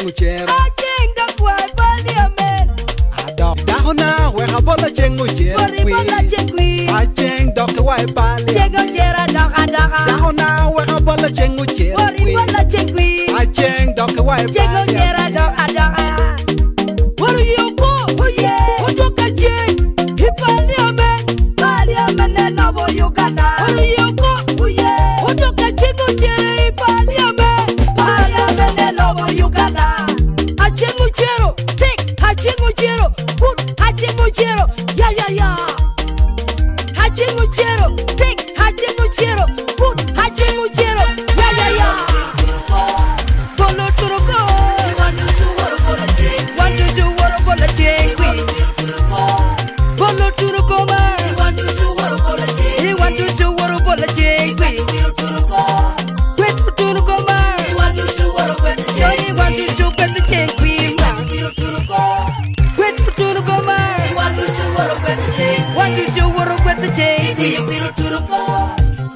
Ocero. Aceng dak wai parliament. Adok dahona we habola ceng Ocero. Aceng dak wai parliament. Ceng Ocero dak adaka. Dahona we habola ceng Ocero. Aceng dak wai parliament. Ceng Ocero dak adaka. Waru yoko, oye, odoka ceng. Hi parliament, parliament ne labo Uganda. Waru yoko, oye, odoka ceng Ocero hi parliament, parliament ne labo Uganda. Aceng Ocero, take Aceng Ocero, put Aceng Ocero, ya ya ya. Aceng Ocero, take Aceng Ocero, put Aceng Ocero, ya ya ya. Polo turuko, want to work for the jing. Polo turuko ma, want to work for the jing. He want to work for the jing. Wait turuko ma, want to work for the jing. He want to work for the jing. Wait turuko ma, want to work for the jing. Want to work for the jing. Do you turuko?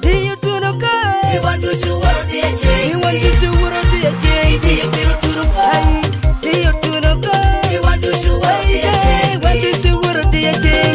He want to work the jing. He want to work the jing. Do you turuko? Do you turuko? He want to work the jing. Want to work the jing.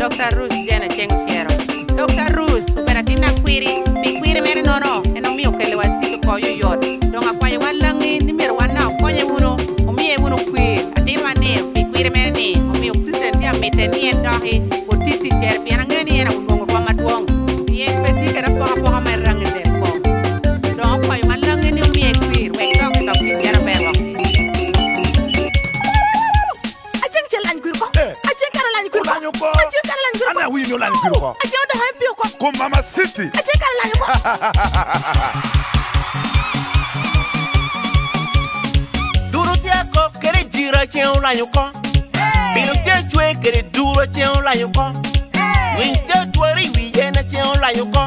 Dr. Ruth jana Aceng Ocero. Dr. Ruth, operatina quiri, piquiri mere nono, e non mio che le wasilo koyo yot. Don akwaye walangi ni mere wana koye uno, o mie uno qui, adirwa ne piquiri mere ni, o mio president ya meteni endahi, o titi ter piana ngeni ena ungongo kwa matuong. Ye peti kera poha mere rangende ko. Don akwaye walangi ni o mie quiri, wek dok tiara berwa. Aceng celan quiri ko. Aceng karalan quiri ko. Ana wi no lan kiro ko. Aceng da happy ko. Ko mama city. Aceng karalan ko. Duro te ko kere jira Aceng lan ko. Bino te chwe kere duro Aceng lan ko. Win te twari wi yena Aceng lan ko.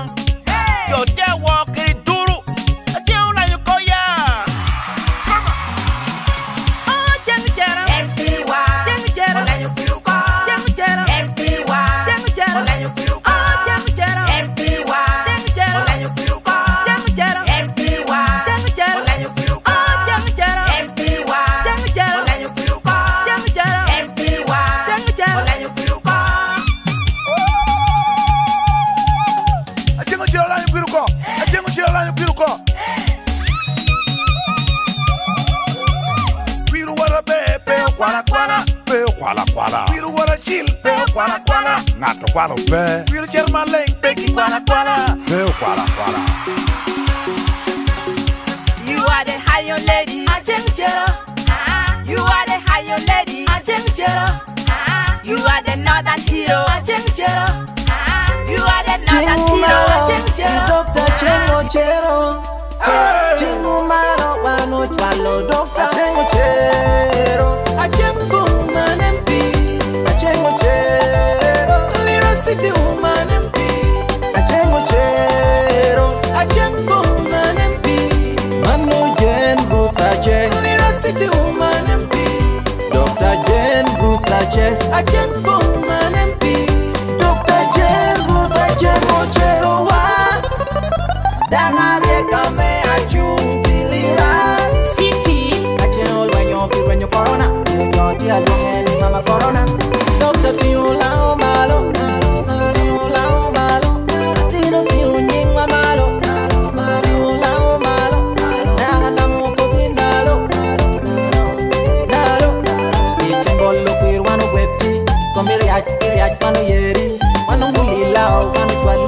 Yo te wo kere duro Aceng lan ko ya. Oh Aceng jara. MPwa. Aceng jara. Lan ko ko. Aceng jara. MPwa. Aceng jara. Lan ko ko. Aceng jara. MPwa. Aceng jara. Lan ko ko. Aceng jara. MPwa. Aceng jara. Lan ko ko. Aceng jara. MPwa. Aceng jara. Lan ko ko. Aceng jara. MPwa. Aceng jara. Lan ko ko. kwala kwala. Ngato kwala pe. Wheelchair maleng peki kwala kwala. Pe kwala kwala. You are the high lady, Aceng Ocero. You are the high lady, Aceng Ocero. You are the northern hero, Aceng Ocero. You are the northern hero, Aceng Ocero. Dr. Aceng Ocero. Chingumaro wano chwalo Dr. Aceng Ocero. Aceng woman MP. Aceng Ocero. Lira City woman MP. Aceng Ocero. Aceng woman MP. Manu Jen Ruth Aceng. Lira City woman MP. Dr. Jen Ruth Aceng. Aceng woman MP. Dr. Jen Ruth Aceng Ocero wa. Dangare kame achung Lira City. Aceng when you corona. You dia long mama corona. Dr. Tiula malo. Tiula malo. Tino tiuning malo. Tiula malo. Nana mo pobinalo. Nalo. Ichembolo kwirwano webti. Komiri ach pano yeri. Wano mulila wano chwali.